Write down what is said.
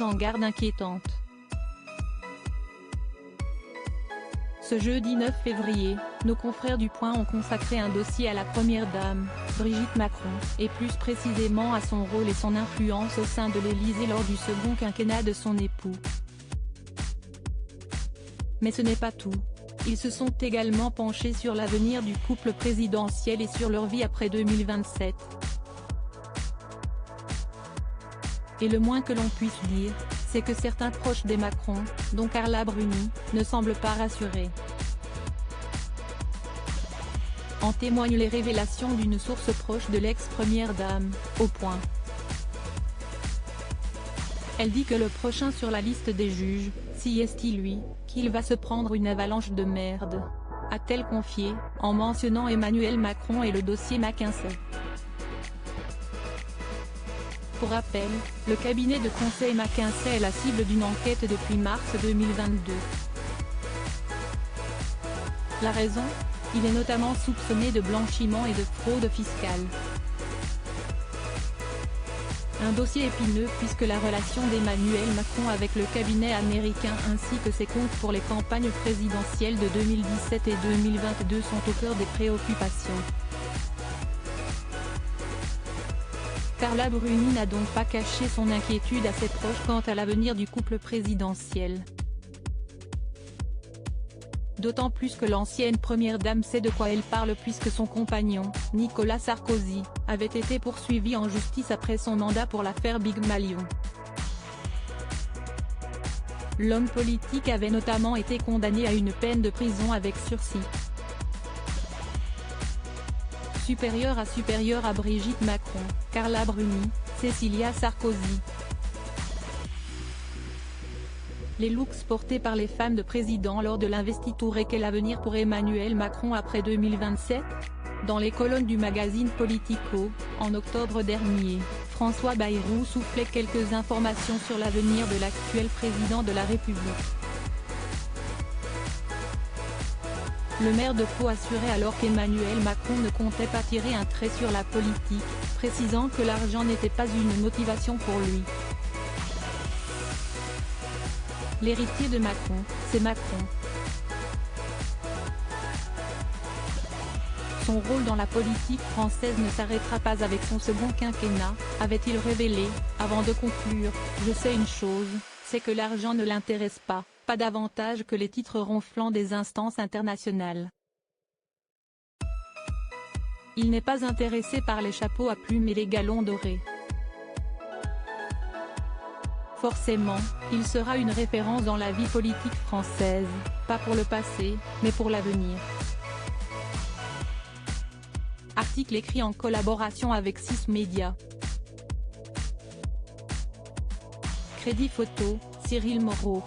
mise en garde inquiétante. Ce jeudi 9 février, nos confrères du Point ont consacré un dossier à la première dame, Brigitte Macron, et plus précisément à son rôle et son influence au sein de l'Élysée lors du second quinquennat de son époux. Mais ce n'est pas tout. Ils se sont également penchés sur l'avenir du couple présidentiel et sur leur vie après 2027. Et le moins que l'on puisse dire, c'est que certains proches des Macron, dont Carla Bruni, ne semblent pas rassurés. En témoignent les révélations d'une source proche de l'ex-première dame, au Point. Elle dit que le prochain sur la liste des juges, si est-il lui, qu'il va se prendre une avalanche de merde, a-t-elle confié, en mentionnant Emmanuel Macron et le dossier McKinsey. Pour rappel, le cabinet de conseil McKinsey est la cible d'une enquête depuis mars 2022. La raison ? Il est notamment soupçonné de blanchiment et de fraude fiscale. Un dossier épineux puisque la relation d'Emmanuel Macron avec le cabinet américain ainsi que ses comptes pour les campagnes présidentielles de 2017 et 2022 sont au cœur des préoccupations. Carla Bruni n'a donc pas caché son inquiétude à ses proches quant à l'avenir du couple présidentiel. D'autant plus que l'ancienne première dame sait de quoi elle parle puisque son compagnon, Nicolas Sarkozy, avait été poursuivi en justice après son mandat pour l'affaire Big Malion. L'homme politique avait notamment été condamné à une peine de prison avec sursis. Supérieure à Brigitte Macron, Carla Bruni, Cécilia Sarkozy. Les looks portés par les femmes de président lors de l'investiture et quel avenir pour Emmanuel Macron après 2027 ? Dans les colonnes du magazine Politico, en octobre dernier, François Bayrou soufflait quelques informations sur l'avenir de l'actuel président de la République. Le maire de Pau assurait alors qu'Emmanuel Macron ne comptait pas tirer un trait sur la politique, précisant que l'argent n'était pas une motivation pour lui. L'héritier de Macron, c'est Macron. Son rôle dans la politique française ne s'arrêtera pas avec son second quinquennat, avait-il révélé, avant de conclure « Je sais une chose, c'est que l'argent ne l'intéresse pas davantage que les titres ronflants des instances internationales. Il n'est pas intéressé par les chapeaux à plumes et les galons dorés. Forcément, il sera une référence dans la vie politique française, pas pour le passé, mais pour l'avenir. » Article écrit en collaboration avec 6 Médias. Crédit photo, Cyril Moreau.